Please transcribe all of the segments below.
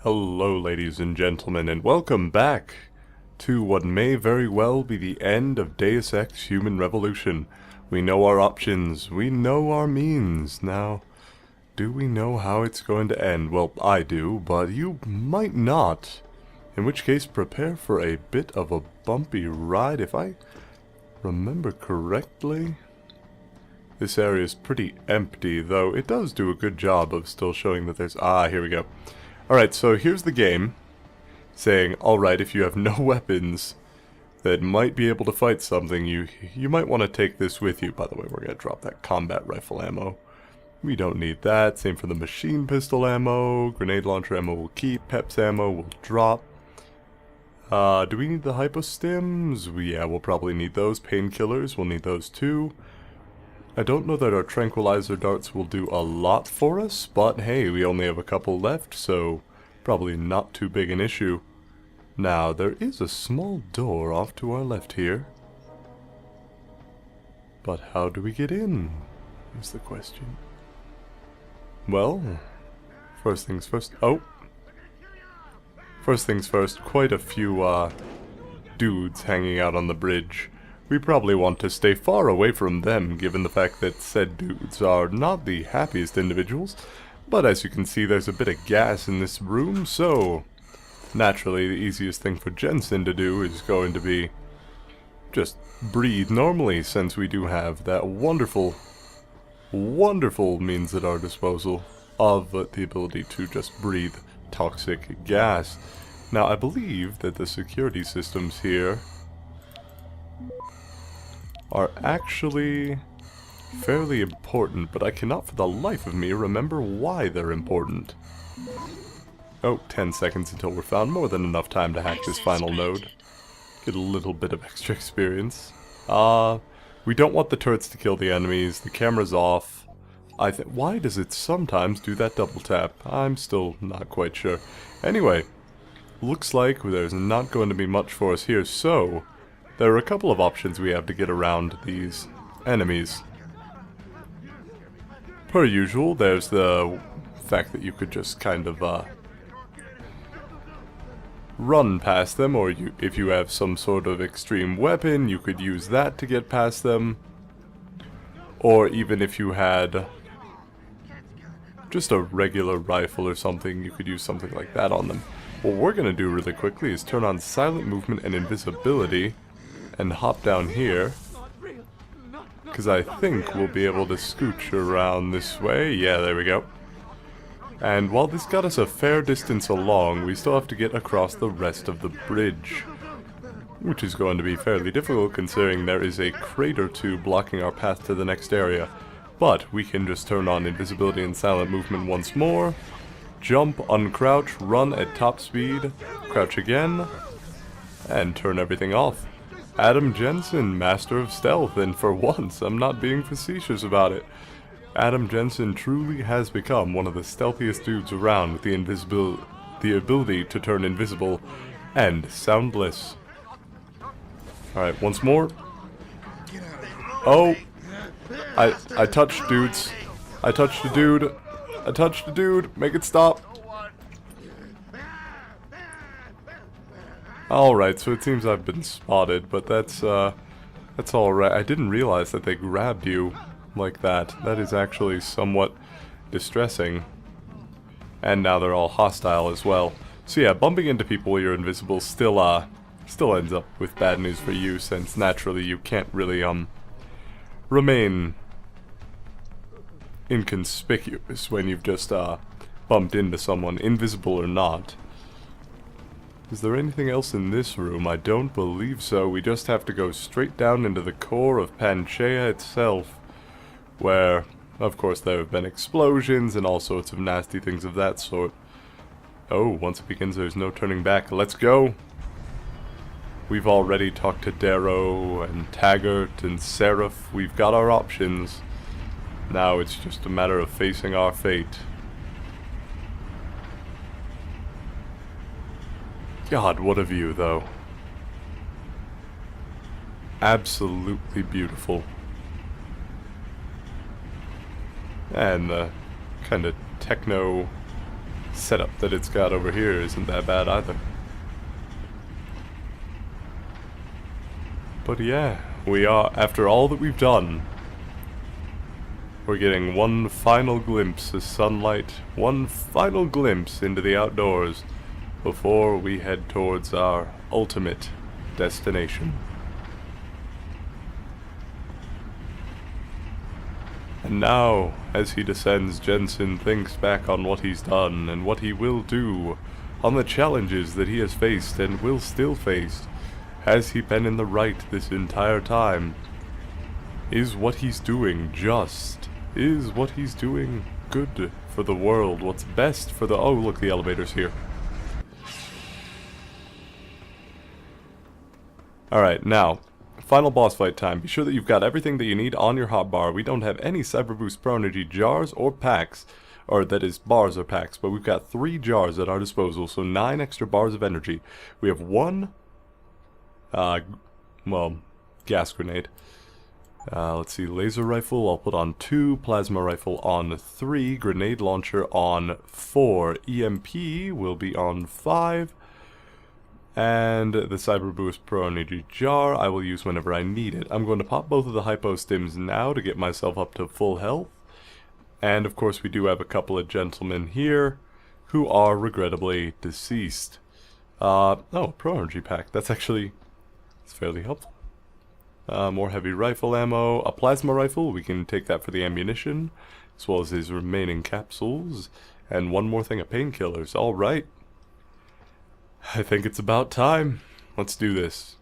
Hello, ladies and gentlemen, and welcome back to what may very well be the end of Deus Ex Human Revolution. We know our options, we know our means. Now, do we know how it's going to end? Well, I do, but you might not. In which case, prepare for a bit of a bumpy ride. If I remember correctly, this area is pretty empty, though it does do a good job of still showing that there's... here we go. Alright, so here's the game, saying, alright, if you have no weapons that might be able to fight something, you might want to take this with you. By the way, we're going to drop that combat rifle ammo. We don't need that. Same for the machine pistol ammo. Grenade launcher ammo we'll keep. Peps ammo will drop. Do we need the hypostims? Yeah, we'll probably need those. Painkillers, we'll need those too. I don't know that our tranquilizer darts will do a lot for us, but hey, we only have a couple left, so probably not too big an issue. Now, there is a small door off to our left here. But how do we get in, is the question. Well, first things first. First things first, quite a few dudes hanging out on the bridge. We probably want to stay far away from them, given the fact that said dudes are not the happiest individuals. But as you can see, there's a bit of gas in this room, so naturally the easiest thing for Jensen to do is going to be just breathe normally, since we do have that wonderful means at our disposal of the ability to just breathe toxic gas. Now, I believe that the security systems here are actually fairly important, but I cannot for the life of me remember why they're important. 10 seconds until we're found. More than enough time to hack this final node. Get a little bit of extra experience. We don't want the turrets to kill the enemies. The camera's off. Why does it sometimes do that double tap? I'm still not quite sure. Anyway, looks like there's not going to be much for us here, so there are a couple of options we have to get around these enemies. Per usual, there's the fact that you could just kind of run past them, or if you have some sort of extreme weapon, you could use that to get past them. Or even if you had just a regular rifle or something, you could use something like that on them. What we're going to do really quickly is turn on silent movement and invisibility and hop down here, because I think we'll be able to scooch around this way. Yeah, there we go. And while this got us a fair distance along, we still have to get across the rest of the bridge, which is going to be fairly difficult considering there is a crate or two blocking our path to the next area. But we can just turn on invisibility and silent movement once more, jump, uncrouch, run at top speed, crouch again, and turn everything off. Adam Jensen, master of stealth, and for once, I'm not being facetious about it. Adam Jensen truly has become one of the stealthiest dudes around with the ability to turn invisible and soundless. Alright, once more. Oh! I touched dudes. I touched a dude. I touched a dude. Make it stop. Alright, so it seems I've been spotted, but that's alright. I didn't realize that they grabbed you like that. That is actually somewhat distressing. And now they're all hostile as well. So yeah, bumping into people while you're invisible still ends up with bad news for you, since naturally you can't really, remain inconspicuous when you've just, bumped into someone, invisible or not. Is there anything else in this room? I don't believe so. We just have to go straight down into the core of Panchaea itself, where, of course, there have been explosions and all sorts of nasty things of that sort. Oh, once it begins, there's no turning back. Let's go! We've already talked to Darrow and Taggart and Seraph. We've got our options. Now it's just a matter of facing our fate. God, what a view, though. Absolutely beautiful. And the kind of techno setup that it's got over here isn't that bad either. But yeah, we are, after all that we've done, we're getting one final glimpse of sunlight, one final glimpse into the outdoors before we head towards our ultimate destination. And now, as he descends, Jensen thinks back on what he's done and what he will do, on the challenges that he has faced and will still face. Has he been in the right this entire time? Is what he's doing just? Is what he's doing good for the world? What's best for the... Oh, look, the elevator's here. Alright, now, final boss fight time. Be sure that you've got everything that you need on your hotbar. We don't have any Cyber Boost Pro Energy jars or packs, or that is bars or packs, but we've got 3 jars at our disposal, so 9 extra bars of energy. We have 1, gas grenade. Let's see, laser rifle, I'll put on 2, plasma rifle on 3, grenade launcher on 4, EMP will be on 5, and the Cyber Boost Pro Energy jar I will use whenever I need it. I'm going to pop both of the hypo stims now to get myself up to full health. And of course we do have a couple of gentlemen here who are regrettably deceased. Oh, Pro Energy pack. That's actually, it's fairly helpful. More heavy rifle ammo, a plasma rifle, we can take that for the ammunition, as well as his remaining capsules. And one more thing of painkillers. Alright. I think it's about time. Let's do this.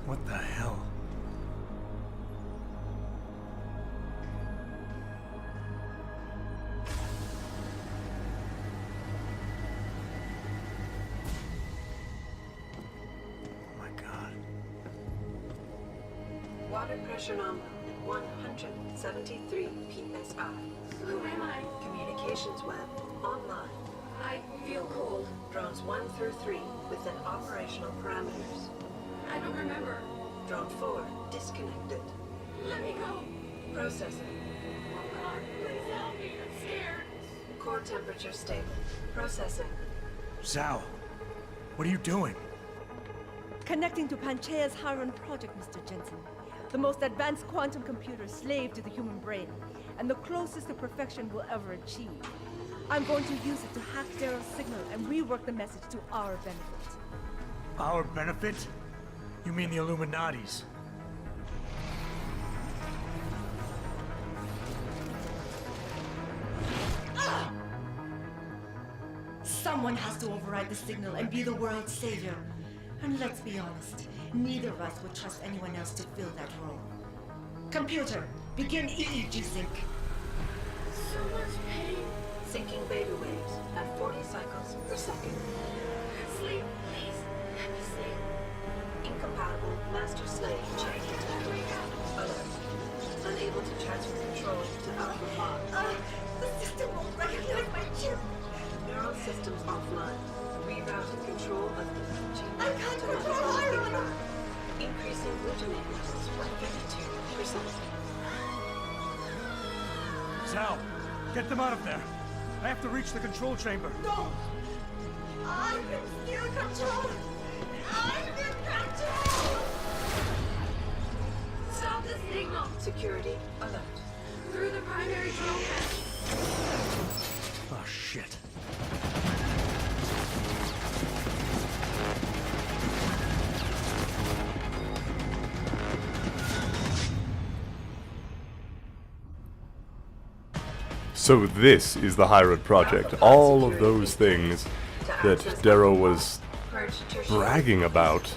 What the hell? Oh my God. Water pressure normal, 173 psi. Who am I? Communications web online. I feel cold. Drones 1 through 3 within operational parameters. I don't remember. Drone 4 disconnected. Let me go. Processing. Oh God, please help me. I'm scared. Core temperature stable. Processing. Zhao, what are you doing? Connecting to Panchaea's Hiron project, Mr. Jensen. The most advanced quantum computer slave to the human brain, and the closest to perfection we'll ever achieve. I'm going to use it to hack Darrow's signal and rework the message to our benefit. Our benefit? You mean the Illuminati's? Someone has to override the signal and be the world's savior. And let's be honest, neither of us would trust anyone else to fill that role. Computer, begin EEG sync. So much pain. Syncing beta waves at 40 cycles per second. Sleep, please. Let me sleep. Incompatible master slave chain detected. Alert. Unable to transfer control to Alpha Pod. The system won't recognize my chip. Neural systems offline. Rerouting control of the chain. I can't control Hiron. Increasing glutamate levels by 52%. Zhao, get them out of there. I have to reach the control chamber. No! I'm in still control! I'm in control! Stop the signal. Security alert. Through the primary drone hatch. Oh, shit. So this is the Hiron project. All of those things that Darrow was bragging about.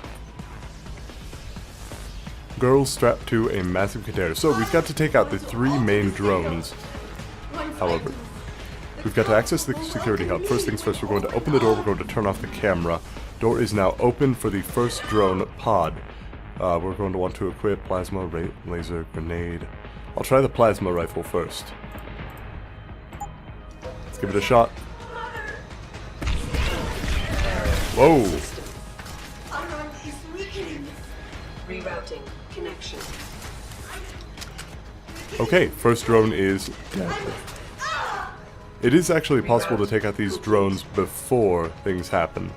Girls strapped to a massive container. So we've got to take out the 3 main drones. However, we've got to access the security hub. First things first, we're going to open the door. We're going to turn off the camera. Door is now open for the first drone pod. We're going to want to equip plasma, laser, grenade. I'll try the plasma rifle first. Let's give it a shot. Whoa! Hiron is weakening. Rerouting connection. Okay, first drone is dead. It is actually possible to take out these drones before things happen.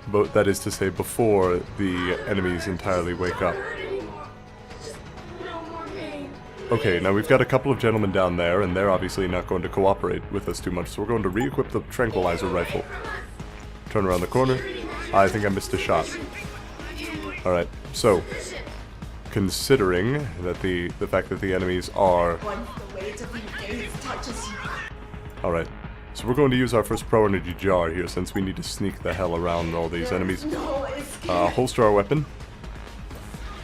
But that is to say, before the enemies entirely wake up. Okay, now we've got a couple of gentlemen down there, and they're obviously not going to cooperate with us too much, so we're going to re-equip the tranquilizer rifle. Turn around the corner. I think I missed a shot. Alright, so, considering that the fact that the enemies are... Alright, so we're going to use our first pro energy jar here, since we need to sneak the hell around all these enemies. Holster our weapon.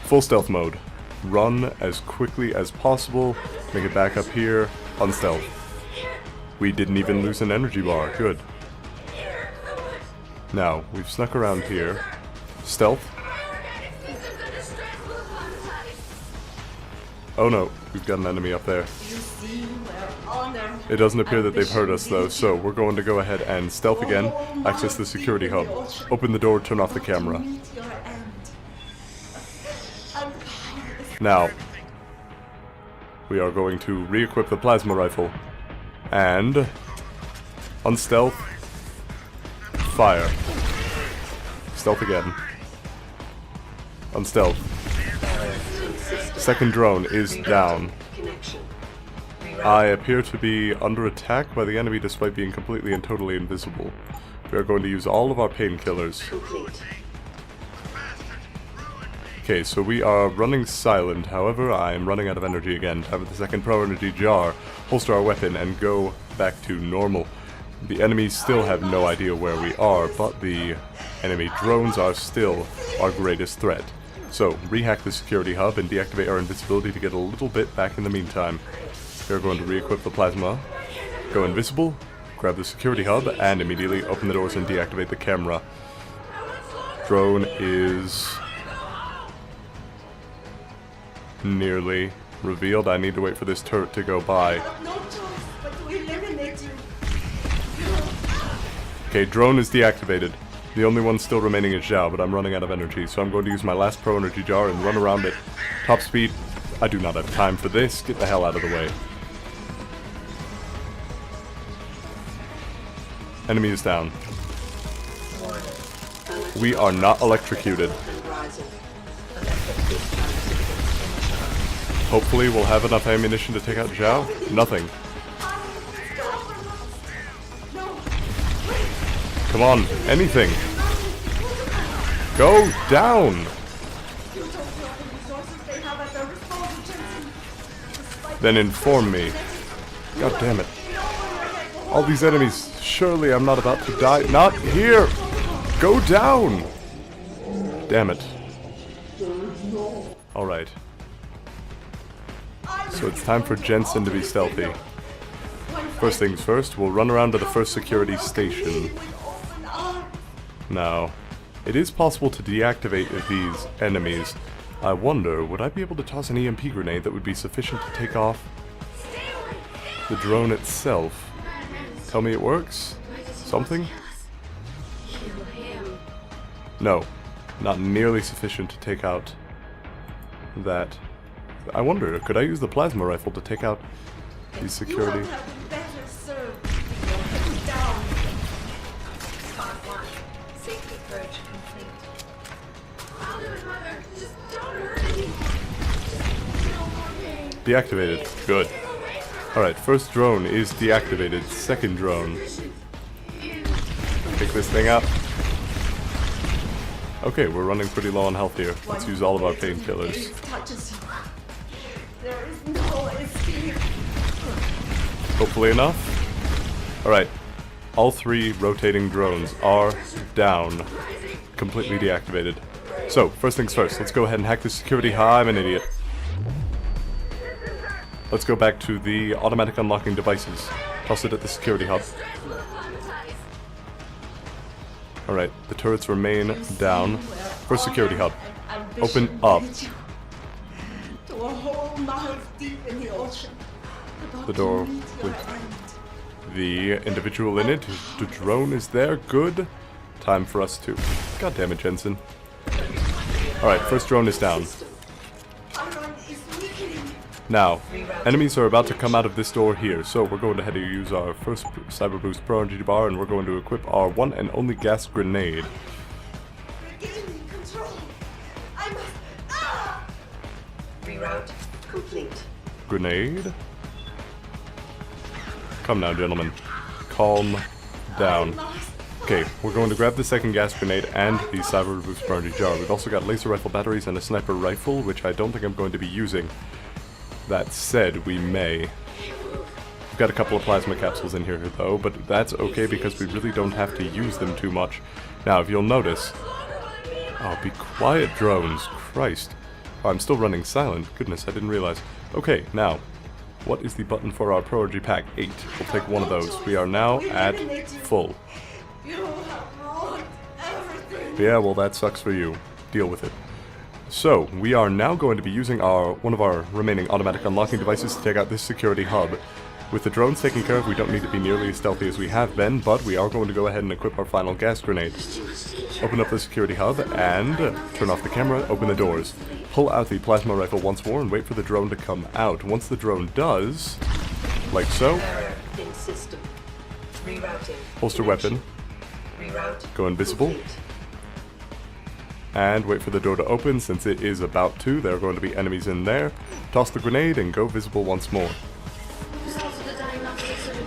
Full stealth mode. Run as quickly as possible. Make it back up here. Unstealth. We didn't even lose an energy bar. Good. Now, we've snuck around here. Stealth. Oh no, we've got an enemy up there. It doesn't appear that they've heard us though, so we're going to go ahead and stealth again. Access the security hub. Open the door, turn off the camera. Now, we are going to re-equip the plasma rifle. And... unstealth. Fire. Stealth again. Unstealth. Second drone is down. I appear to be under attack by the enemy despite being completely and totally invisible. We are going to use all of our painkillers. Okay, so we are running silent, however I am running out of energy again. Time for the second pro energy jar, holster our weapon, and go back to normal. The enemies still have no idea where we are, but the enemy drones are still our greatest threat. So, rehack the security hub and deactivate our invisibility to get a little bit back in the meantime. We're going to re-equip the plasma, go invisible, grab the security hub, and immediately open the doors and deactivate the camera. Drone is... nearly revealed. I need to wait for this turret to go by. Okay, drone is deactivated. The only one still remaining is Zhao, but I'm running out of energy, so I'm going to use my last pro energy jar and run around at top speed. I do not have time for this. Get the hell out of the way. Enemy is down. We are not electrocuted. Hopefully we'll have enough ammunition to take out Zhao. Nothing. Come on, anything. Go down! Then inform me. God damn it. All these enemies, surely I'm not about to die. Not here! Go down! Damn it. Alright. So it's time for Jensen to be stealthy. First things first, we'll run around to the first security station. Now, it is possible to deactivate these enemies. I wonder, would I be able to toss an EMP grenade that would be sufficient to take off the drone itself? Tell me it works? Something? No, not nearly sufficient to take out that. I wonder, could I use the plasma rifle to take out the security? Deactivated. Good. Alright, first drone is deactivated. Second drone. Pick this thing up. Okay, we're running pretty low on health here. Let's use all of our painkillers. Hopefully enough. Alright. All three rotating drones are down. Completely deactivated. So, first things first, let's go ahead and hack the security. I'm an idiot. Let's go back to the automatic unlocking devices. Toss it at the security hub. Alright, the turrets remain down. First security hub. Open up. The door with the individual in it. The drone is there. Good. Time for us to... God damn it, Jensen. Alright, first drone is down. Now, enemies are about to come out of this door here, so we're going to head to use our first Cyber Boost Pro Energy Bar, and we're going to equip our one and only gas grenade. Giving me control. I must. Ah! Reroute complete. Grenade? Come now, gentlemen. Calm down. Okay, we're going to grab the second gas grenade and the Cyber Boost Pro Energy Jar. We've also got laser rifle batteries and a sniper rifle, which I don't think I'm going to be using. That said, we may. We've got a couple of plasma capsules in here though, but that's okay because we really don't have to use them too much. Now, if you'll notice... Oh, be quiet, drones. Christ. Oh, I'm still running silent. Goodness, I didn't realize. Okay, now, what is the button for our Pro Energy Pack? 8. We'll take one of those. We are now at full. You have ruined everything. Yeah, well, that sucks for you. Deal with it. So, we are now going to be using one of our remaining automatic unlocking devices to take out this security hub. With the drones taken care of, we don't need to be nearly as stealthy as we have been, but we are going to go ahead and equip our final gas grenade. Open up the security hub and turn off the camera, open the doors. Pull out the plasma rifle once more and wait for the drone to come out. Once the drone does, like so, Error in system. Rerouting. holster weapon, Reroute. go invisible. complete. And wait for the door to open. Since it is about to, there are going to be enemies in there. Toss the grenade and go visible once more.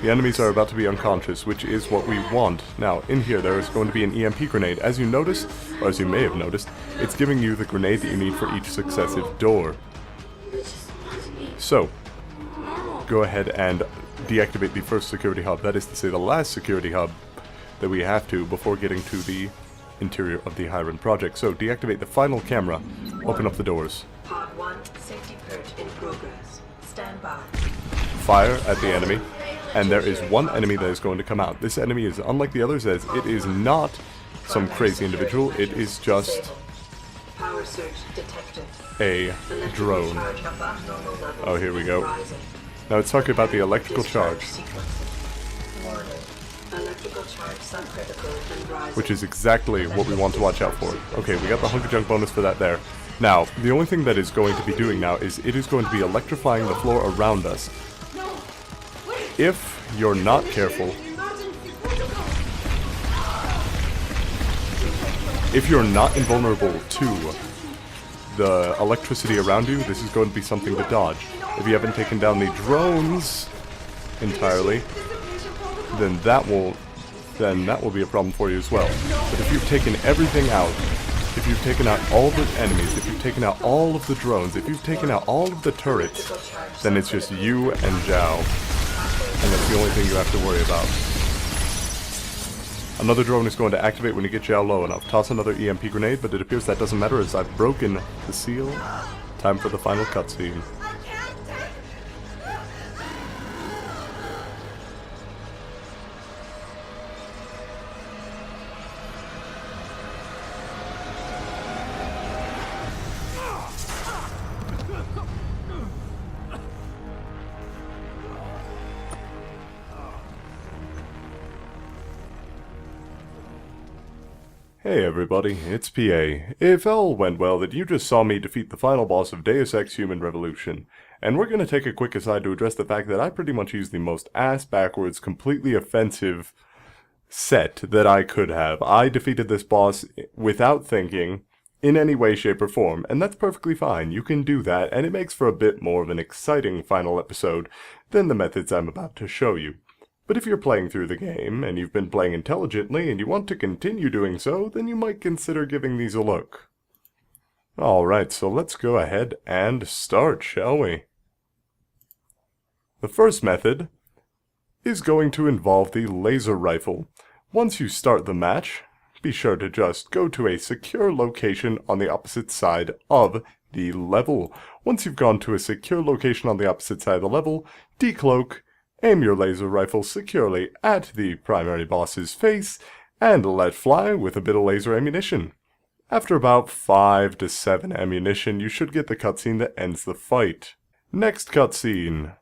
The enemies are about to be unconscious, which is what we want. Now, in here there is going to be an EMP grenade. As you notice, or as you may have noticed, it's giving you the grenade that you need for each successive door. So, go ahead and deactivate the first security hub. That is to say, the last security hub that we have to before getting to the interior of the Hiron project. So deactivate the final camera, open up the doors. Pod 1 safety purge in progress. Stand by. Fire at the enemy, and there is one enemy that is going to come out. This enemy is unlike the others as it is not some crazy individual, it is just Power surge detected. a Electrical drone. charge above normal levels Oh, here we go. rising. Now it's talking about the electrical Discharge charge, sequence. Warning. Electrical charge subcritical and rising. which is exactly what we want to watch out for. Okay, we got the hunk of junk bonus for that there. Now, the only thing that is going to be doing now is it is going to be electrifying the floor around us. If you're not careful, if you're not invulnerable to the electricity around you, this is going to be something to dodge. If you haven't taken down the drones entirely, then that will be a problem for you as well. But if you've taken everything out, if you've taken out all the enemies, if you've taken out all of the drones, if you've taken out all of the turrets, then it's just you and Zhao. And that's the only thing you have to worry about. Another drone is going to activate when you get Zhao low enough. Toss another EMP grenade, but it appears that doesn't matter as I've broken the seal. Time for the final cutscene. Hey everybody, it's PA. If all went well, then you just saw me defeat the final boss of Deus Ex Human Revolution. And we're gonna take a quick aside to address the fact that I pretty much used the most ass-backwards, completely offensive set that I could have. I defeated this boss without thinking, in any way, shape, or form, and that's perfectly fine. You can do that, and it makes for a bit more of an exciting final episode than the methods I'm about to show you. But if you're playing through the game, and you've been playing intelligently, and you want to continue doing so, then you might consider giving these a look. Alright, so let's go ahead and start, shall we? The first method is going to involve the laser rifle. Once you start the match, be sure to just go to a secure location on the opposite side of the level. Once you've gone to a secure location on the opposite side of the level, decloak, aim your laser rifle securely at the primary boss's face, and let fly with a bit of laser ammunition. After about 5 to 7 ammunition, you should get the cutscene that ends the fight. Next cutscene,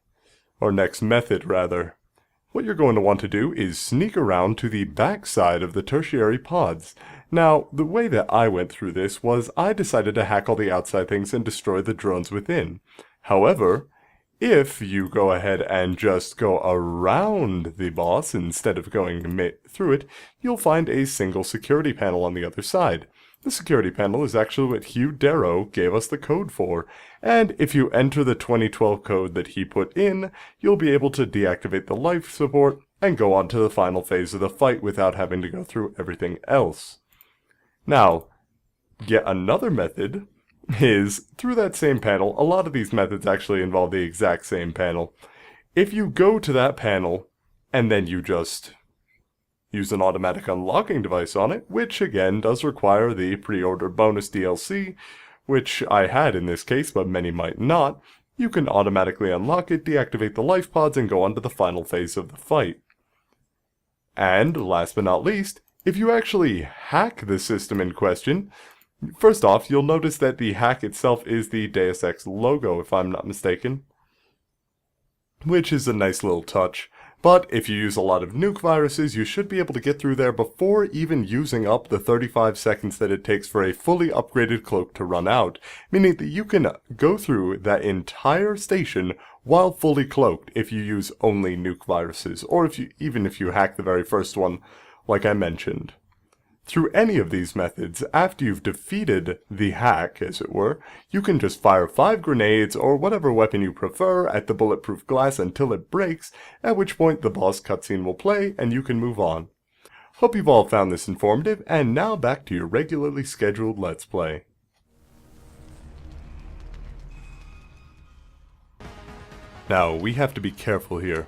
or next method rather. What you're going to want to do is sneak around to the back side of the tertiary pods. Now, the way that I went through this was I decided to hack all the outside things and destroy the drones within. However, If you go ahead and just go around the boss instead of going through it, you'll find a single security panel on the other side. The security panel is actually what Hugh Darrow gave us the code for, and if you enter the 2012 code that he put in, you'll be able to deactivate the life support and go on to the final phase of the fight without having to go through everything else. Now, yet another method is through that same panel. A lot of these methods actually involve the exact same panel. If you go to that panel and then you just use an automatic unlocking device on it, which again does require the pre-order bonus DLC, which I had in this case, but many might not, you can automatically unlock it, deactivate the life pods, and go on to the final phase of the fight. And last but not least, if you actually hack the system in question, first off, you'll notice that the hack itself is the Deus Ex logo, if I'm not mistaken, which is a nice little touch. But if you use a lot of nuke viruses, you should be able to get through there before even using up the 35 seconds that it takes for a fully upgraded cloak to run out, meaning that you can go through that entire station while fully cloaked if you use only nuke viruses, or even if you hack the very first one, like I mentioned. Through any of these methods, after you've defeated the hack, as it were, you can just fire 5 grenades or whatever weapon you prefer at the bulletproof glass until it breaks, at which point the boss cutscene will play and you can move on. Hope you've all found this informative, and now back to your regularly scheduled Let's Play. Now, we have to be careful here,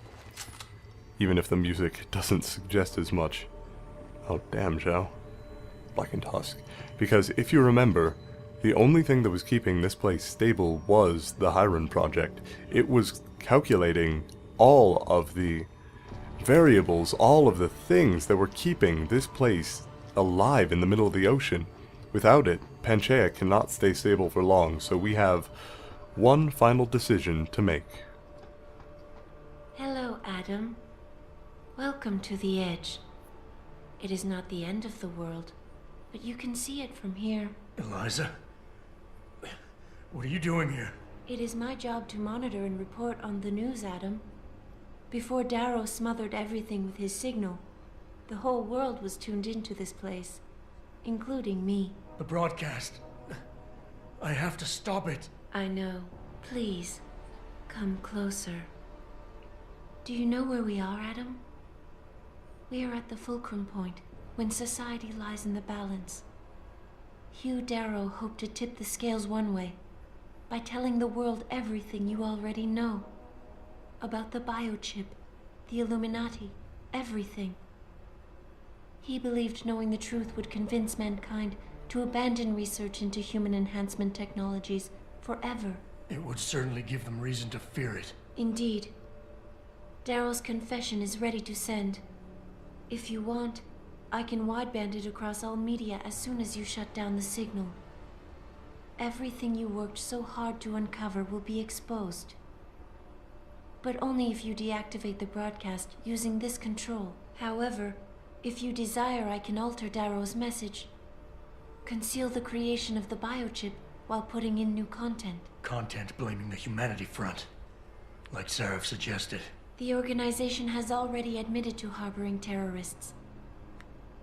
even if the music doesn't suggest as much. Oh damn, Zhao. Blackened Husk. Because if you remember, the only thing that was keeping this place stable was the Hiron project. It was calculating all of the variables, all of the things that were keeping this place alive in the middle of the ocean. Without it, Panchaea cannot stay stable for long, so we have one final decision to make. Hello, Adam. Welcome to the Edge. It is not the end of the world, but you can see it from here. Eliza? What are you doing here? It is my job to monitor and report on the news, Adam. Before Darrow smothered everything with his signal, the whole world was tuned into this place, including me. The broadcast. I have to stop it. I know. Please, come closer. Do you know where we are, Adam? We are at the fulcrum point, when society lies in the balance. Hugh Darrow hoped to tip the scales one way, by telling the world everything you already know. About the biochip, the Illuminati, everything. He believed knowing the truth would convince mankind to abandon research into human enhancement technologies forever. It would certainly give them reason to fear it. Indeed. Darrow's confession is ready to send. If you want, I can wideband it across all media as soon as you shut down the signal. Everything you worked so hard to uncover will be exposed. But only if you deactivate the broadcast using this control. However, if you desire, I can alter Darrow's message. Conceal the creation of the biochip while putting in new content. Content blaming the humanity front, like Sarah suggested. The organization has already admitted to harboring terrorists.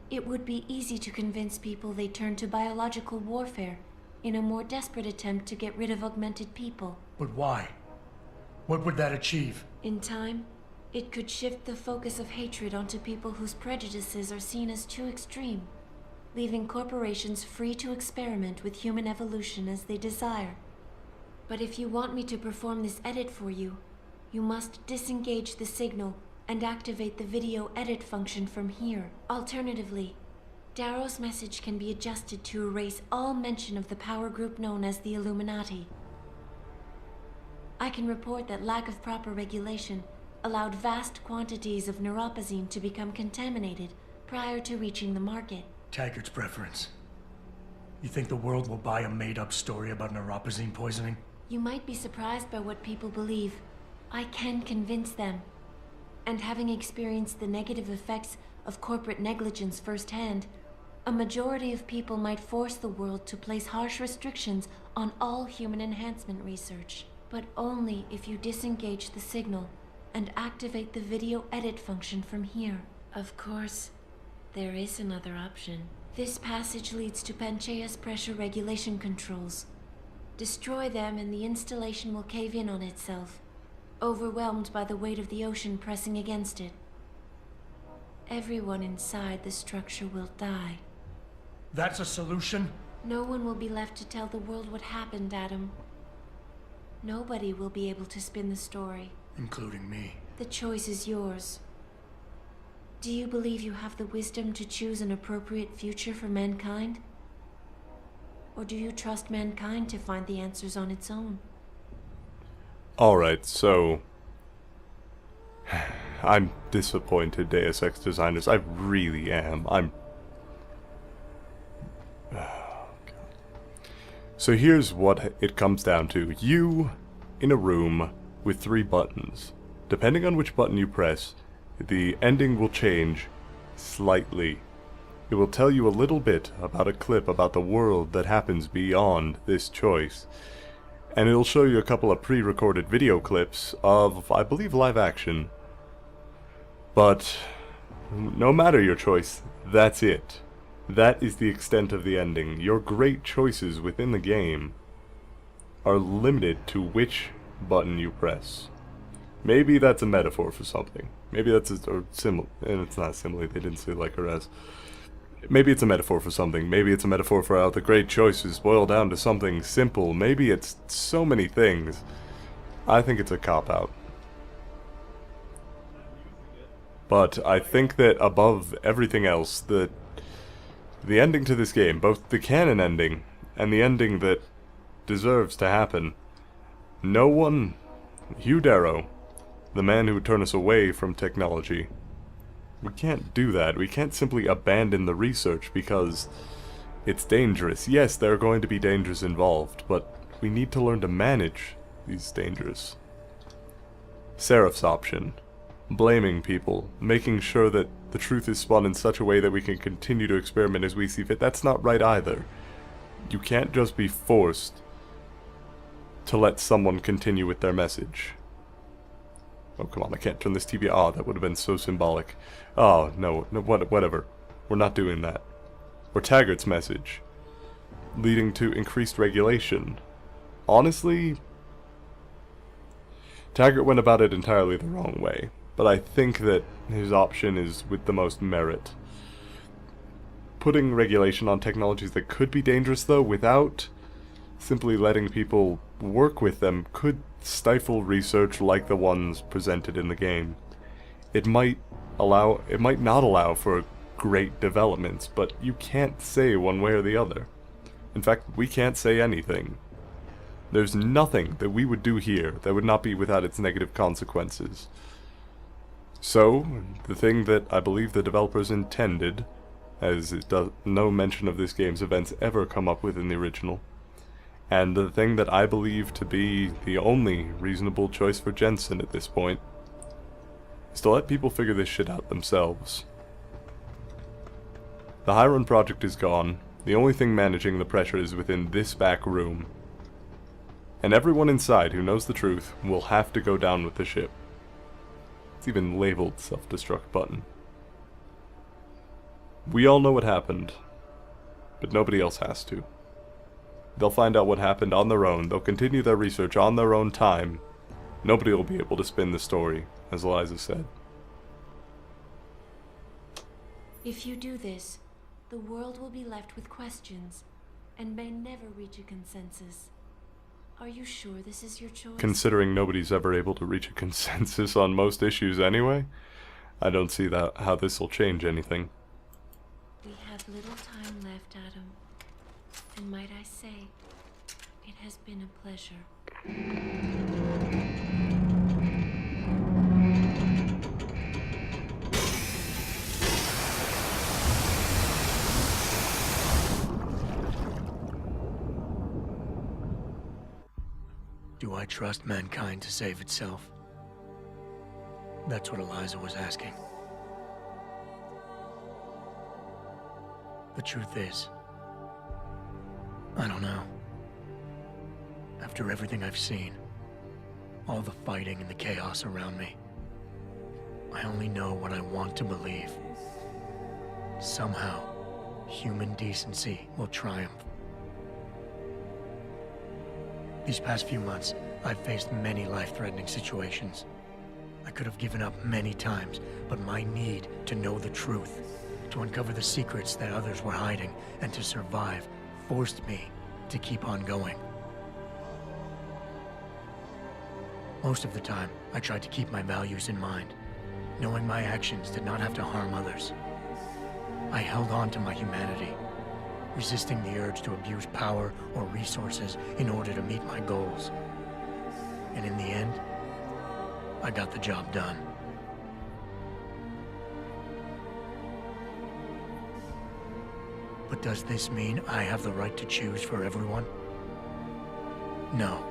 It would be easy to convince people they turn to biological warfare in a more desperate attempt to get rid of augmented people. But why? What would that achieve? In time, it could shift the focus of hatred onto people whose prejudices are seen as too extreme, leaving corporations free to experiment with human evolution as they desire. But if you want me to perform this edit for you, you must disengage the signal and activate the video edit function from here. Alternatively, Darrow's message can be adjusted to erase all mention of the power group known as the Illuminati. I can report that lack of proper regulation allowed vast quantities of neuropozyne to become contaminated prior to reaching the market. Taggart's preference. You think the world will buy a made-up story about neuropozyne poisoning? You might be surprised by what people believe. I can convince them. And having experienced the negative effects of corporate negligence firsthand, a majority of people might force the world to place harsh restrictions on all human enhancement research. but only if you disengage the signal and activate the video edit function from here. Of course, there is another option. This passage leads to Panchaea's pressure regulation controls. Destroy them and the installation will cave in on itself, overwhelmed by the weight of the ocean pressing against it. Everyone inside the structure will die. That's a solution? No one will be left to tell the world what happened, Adam. Nobody will be able to spin the story. Including me. The choice is yours. Do you believe you have the wisdom to choose an appropriate future for mankind? Or do you trust mankind to find the answers on its own? Alright, so... I'm disappointed, Deus Ex designers. I really am. Oh, God. So here's what it comes down to. You, in a room with 3 buttons. Depending on which button you press, the ending will change slightly. It will tell you a little bit about a clip about the world that happens beyond this choice. And it'll show you a couple of pre-recorded video clips of, I believe, live action. But no matter your choice, that's it. That is the extent of the ending. Your great choices within the game are limited to which button you press. Maybe that's a metaphor for something. Maybe that's a simile, and it's not a simile, they didn't say like or as. Maybe it's a metaphor for something. Maybe it's a metaphor for how the great choices boil down to something simple. Maybe it's so many things. I think it's a cop-out. But I think that above everything else, the ending to this game, both the canon ending and the ending that deserves to happen, no one, Hugh Darrow, the man who would turn us away from technology, we can't do that. We can't simply abandon the research because it's dangerous. Yes, there are going to be dangers involved, but we need to learn to manage these dangers. Seraph's option. Blaming people. Making sure that the truth is spun in such a way that we can continue to experiment as we see fit. That's not right either. You can't just be forced to let someone continue with their message. Oh, come on, I can't turn this TV on. That would have been so symbolic. Oh, no, whatever. We're not doing that. Or Taggart's message, leading to increased regulation. Honestly, Taggart went about it entirely the wrong way, but I think that his option is with the most merit. Putting regulation on technologies that could be dangerous, though, without simply letting people work with them, could stifle research like the ones presented in the game. It might not allow for great developments, but you can't say one way or the other. In fact, we can't say anything. There's nothing that we would do here that would not be without its negative consequences. So, the thing that I believe the developers intended, as no mention of this game's events ever come up within the original, and the thing that I believe to be the only reasonable choice for Jensen at this point, is to let people figure this shit out themselves. The High-Run project is gone. The only thing managing the pressure is within this back room. And everyone inside who knows the truth will have to go down with the ship. It's even labeled self-destruct button. We all know what happened, but nobody else has to. They'll find out what happened on their own. They'll continue their research on their own time. Nobody will be able to spin the story, as Eliza said. If you do this, the world will be left with questions, and may never reach a consensus. Are you sure this is your choice? Considering nobody's ever able to reach a consensus on most issues anyway, I don't see how this will change anything. We have little time left, Adam. And might I say, it has been a pleasure. Do I trust mankind to save itself? That's what Eliza was asking. The truth is, I don't know. After everything I've seen, all the fighting and the chaos around me. I only know what I want to believe. Somehow, human decency will triumph. These past few months, I've faced many life-threatening situations. I could have given up many times, but my need to know the truth, to uncover the secrets that others were hiding, and to survive forced me to keep on going. Most of the time, I tried to keep my values in mind, knowing my actions did not have to harm others. I held on to my humanity, resisting the urge to abuse power or resources in order to meet my goals. And in the end, I got the job done. But does this mean I have the right to choose for everyone? No.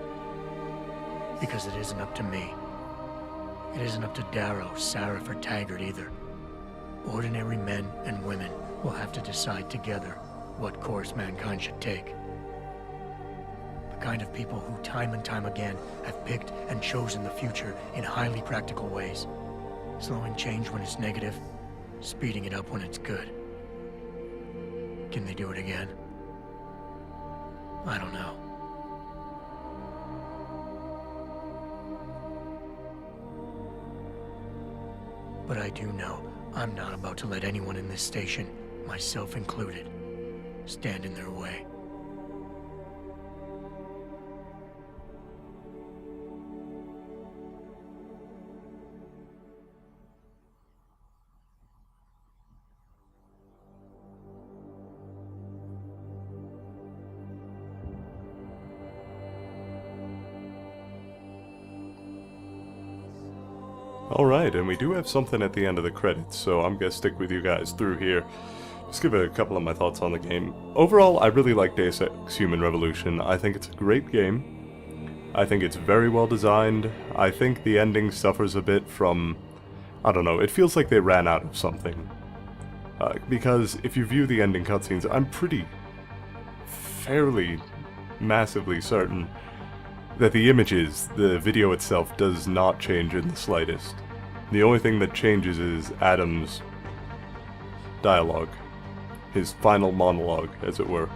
Because it isn't up to me. It isn't up to Darrow, Sarif, or Taggart either. Ordinary men and women will have to decide together what course mankind should take. The kind of people who time and time again have picked and chosen the future in highly practical ways. Slowing change when it's negative, speeding it up when it's good. Can they do it again? I don't know. But I do know I'm not about to let anyone in this station, myself included, stand in their way. Alright, and we do have something at the end of the credits, so I'm gonna stick with you guys through here. Just give a couple of my thoughts on the game. Overall, I really like Deus Ex Human Revolution. I think it's a great game. I think it's very well designed. I think the ending suffers a bit from... I don't know, it feels like they ran out of something. Because if you view the ending cutscenes, I'm fairly massively certain that the images, the video itself, does not change in the slightest. The only thing that changes is Adam's dialogue. His final monologue, as it were.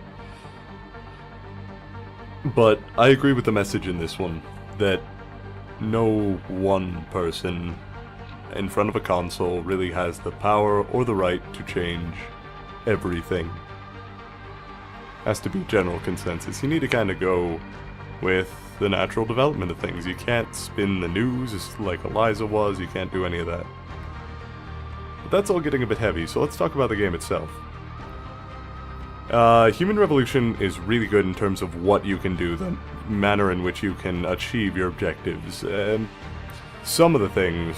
But I agree with the message in this one, that no one person in front of a console really has the power or the right to change everything. Has to be general consensus. You need to kind of go with the natural development of things. You can't spin the news like Eliza was, you can't do any of that. But that's all getting a bit heavy, so let's talk about the game itself. Human Revolution is really good in terms of what you can do, the manner in which you can achieve your objectives. Some of the things,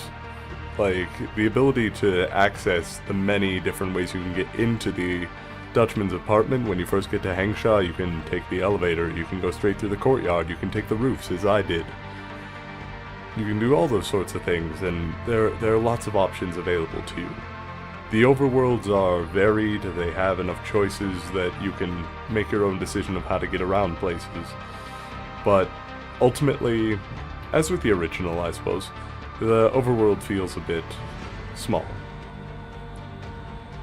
like the ability to access the many different ways you can get into the Dutchman's apartment. When you first get to Hengsha, you can take the elevator, you can go straight through the courtyard, you can take the roofs, as I did. You can do all those sorts of things, and there are lots of options available to you. The overworlds are varied, they have enough choices that you can make your own decision of how to get around places. But ultimately, as with the original, I suppose, the overworld feels a bit small.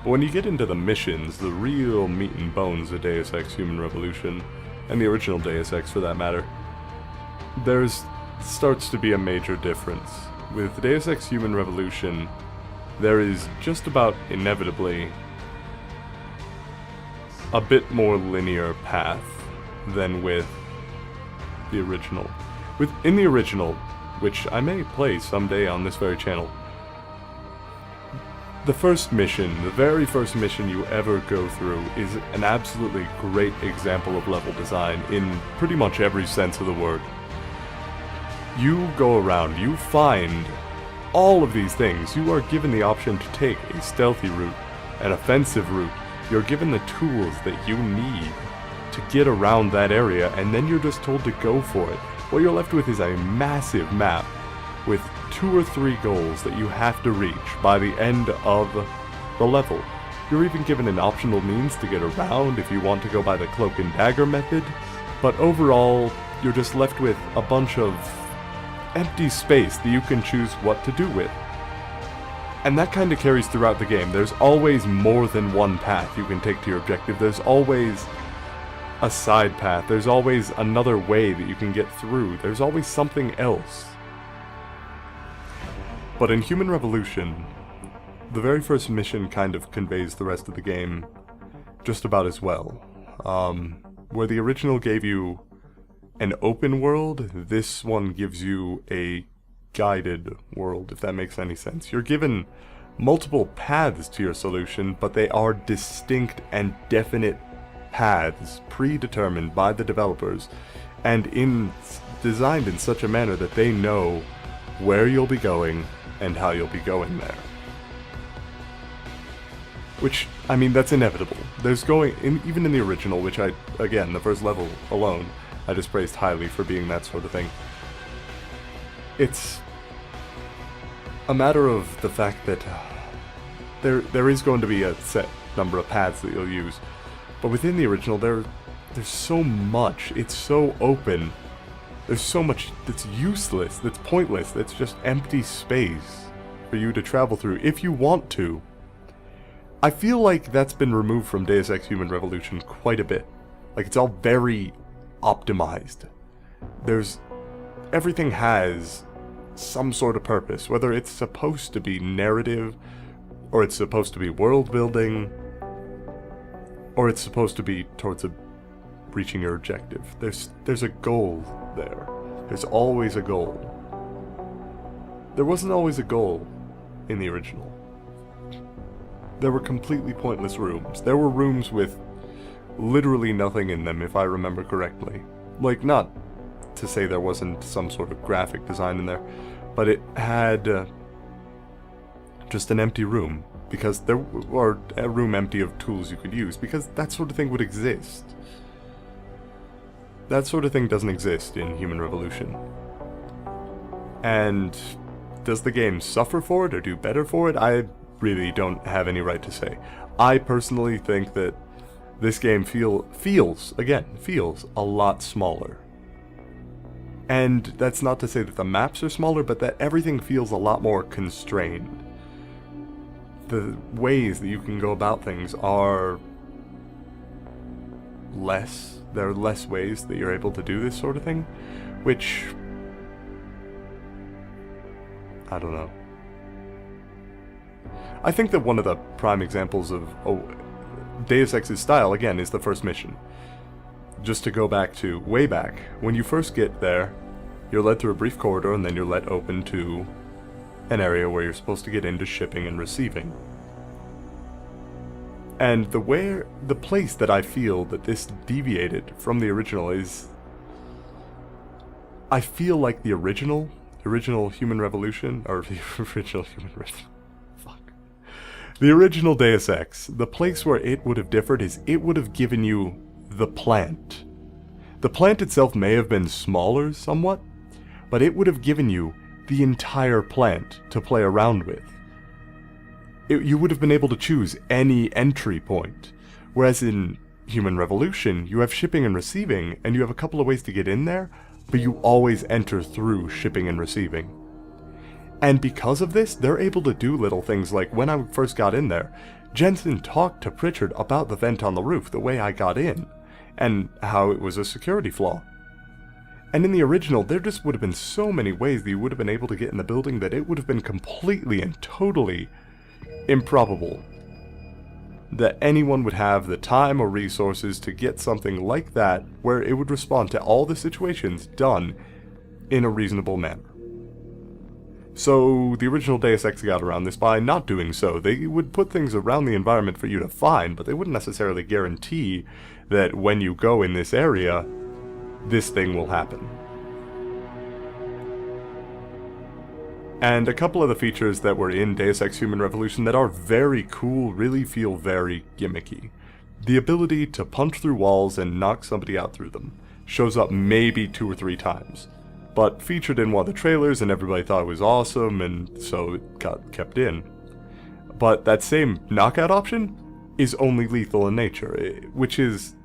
But when you get into the missions, the real meat and bones of Deus Ex Human Revolution, and the original Deus Ex for that matter, there's starts to be a major difference. With Deus Ex Human Revolution, there is just about inevitably a bit more linear path than with the original. In the original, which I may play someday on this very channel, the first mission, the very first mission you ever go through, is an absolutely great example of level design in pretty much every sense of the word. You go around, you find all of these things. You are given the option to take a stealthy route, an offensive route. You're given the tools that you need to get around that area, and then you're just told to go for it. What you're left with is a massive map with 2 or 3 goals that you have to reach by the end of the level. You're even given an optional means to get around if you want to go by the cloak and dagger method, but overall, you're just left with a bunch of empty space that you can choose what to do with. And that kind of carries throughout the game. There's always more than one path you can take to your objective. There's always a side path. There's always another way that you can get through. There's always something else. But in Human Revolution, the very first mission kind of conveys the rest of the game just about as well. Where the original gave you an open world, this one gives you a guided world, if that makes any sense. You're given multiple paths to your solution, but they are distinct and definite paths predetermined by the developers and designed in such a manner that they know where you'll be going and how you'll be going there. Which, I mean, that's inevitable. There's even in the original, which again, the first level alone, I just praised highly for being that sort of thing. It's a matter of the fact that there is going to be a set number of paths that you'll use, but within the original there's so much, it's so open, there's so much that's useless, that's pointless, that's just empty space for you to travel through if you want to. I feel like that's been removed from Deus Ex Human Revolution quite a bit. Like, it's all very optimized. Everything has some sort of purpose, whether it's supposed to be narrative, or it's supposed to be world building, or it's supposed to be towards reaching your objective. There's a goal there. There's always a goal. There wasn't always a goal in the original. There were completely pointless rooms. There were rooms with literally nothing in them, if I remember correctly. Like, not to say there wasn't some sort of graphic design in there, but it had just an empty room, or a room empty of tools you could use, because that sort of thing would exist. That sort of thing doesn't exist in Human Revolution. And does the game suffer for it or do better for it? I really don't have any right to say. I personally think that this game feels a lot smaller. And that's not to say that the maps are smaller, but that everything feels a lot more constrained. The ways that you can go about things are less. There are less ways that you're able to do this sort of thing, which, I don't know. I think that one of the prime examples of Deus Ex's style, again, is the first mission. Just to go way back, when you first get there, you're led through a brief corridor and then you're led open to an area where you're supposed to get into shipping and receiving. And the place that I feel that this deviated from the original is, I feel like the original Human Revolution, or the original Human Revolution, the original Deus Ex, the place where it would have differed is it would have given you the plant. The plant itself may have been smaller somewhat, but it would have given you the entire plant to play around with. You would have been able to choose any entry point, whereas in Human Revolution, you have shipping and receiving, and you have a couple of ways to get in there, but you always enter through shipping and receiving. And because of this, they're able to do little things like, when I first got in there, Jensen talked to Pritchard about the vent on the roof, the way I got in, and how it was a security flaw. And in the original, there just would have been so many ways that you would have been able to get in the building that it would have been completely and totally improbable that anyone would have the time or resources to get something like that where it would respond to all the situations done in a reasonable manner. So the original Deus Ex got around this by not doing so. They would put things around the environment for you to find, but they wouldn't necessarily guarantee that when you go in this area, this thing will happen. And a couple of the features that were in Deus Ex Human Revolution that are very cool really feel very gimmicky. The ability to punch through walls and knock somebody out through them shows up maybe 2 or 3 times, but featured in one of the trailers and everybody thought it was awesome, and so it got kept in. But that same knockout option is only lethal in nature, which is,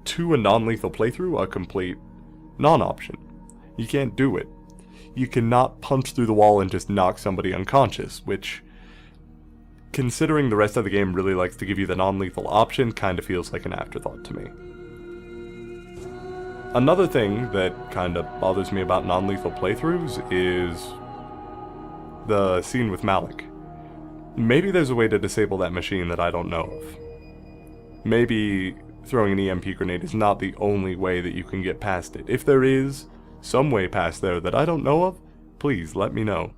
to a non-lethal playthrough, a complete non-option. You can't do it. you cannot punch through the wall and just knock somebody unconscious, which, considering the rest of the game really likes to give you the non-lethal option, kind of feels like an afterthought to me. Another thing that kind of bothers me about non-lethal playthroughs is the scene with Malik. Maybe there's a way to disable that machine that I don't know of. Maybe throwing an EMP grenade is not the only way that you can get past it. If there is some way past there that I don't know of, please let me know.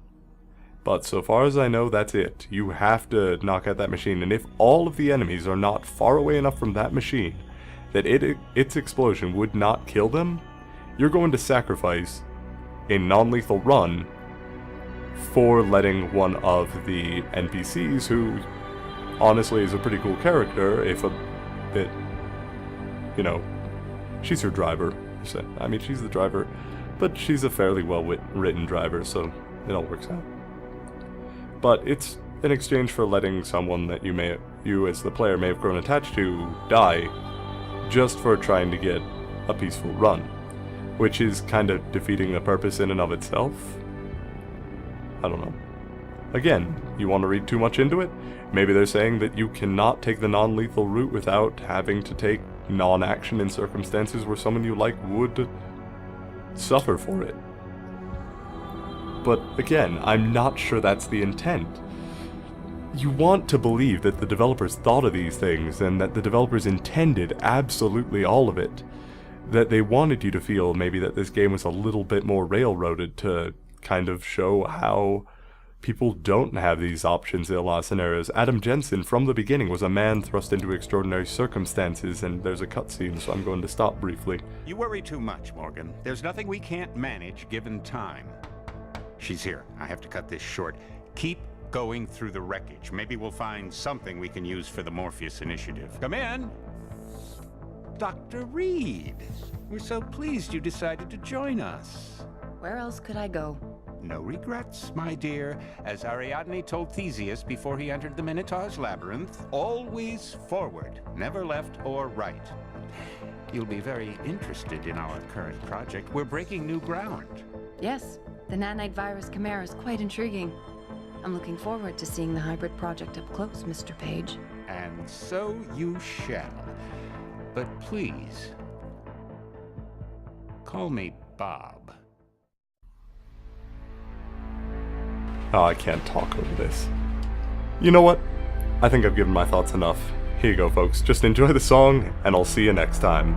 But so far as I know, that's it. You have to knock out that machine, and if all of the enemies are not far away enough from that machine that its explosion would not kill them, you're going to sacrifice a non-lethal run for letting one of the NPCs, who honestly is a pretty cool character, if a bit, you know, she's her driver. I mean, she's the driver, but she's a fairly well-written driver, so it all works out. But it's in exchange for letting someone that you as the player may have grown attached to die, just for trying to get a peaceful run, which is kind of defeating the purpose in and of itself. I don't know. Again, you want to read too much into it? Maybe they're saying that you cannot take the non-lethal route without having to take non-action in circumstances where someone you like would suffer for it. But again, I'm not sure that's the intent. You want to believe that the developers thought of these things and that the developers intended absolutely all of it. That they wanted you to feel maybe that this game was a little bit more railroaded to kind of show how people don't have these options in a lot of scenarios. Adam Jensen, from the beginning, was a man thrust into extraordinary circumstances, and there's a cutscene, so I'm going to stop briefly. You worry too much, Morgan. There's nothing we can't manage given time. She's here. I have to cut this short. Keep going through the wreckage. Maybe we'll find something we can use for the Morpheus initiative. Come in! Dr. Reed! We're so pleased you decided to join us. Where else could I go? No regrets, my dear. As Ariadne told Theseus before he entered the Minotaur's labyrinth, always forward, never left or right. You'll be very interested in our current project. We're breaking new ground. Yes, the nanite virus chimera is quite intriguing. I'm looking forward to seeing the hybrid project up close, Mr. Page. And so you shall. But please, call me Bob. Oh, I can't talk over this. You know what? I think I've given my thoughts enough. Here you go, folks. Just enjoy the song, and I'll see you next time.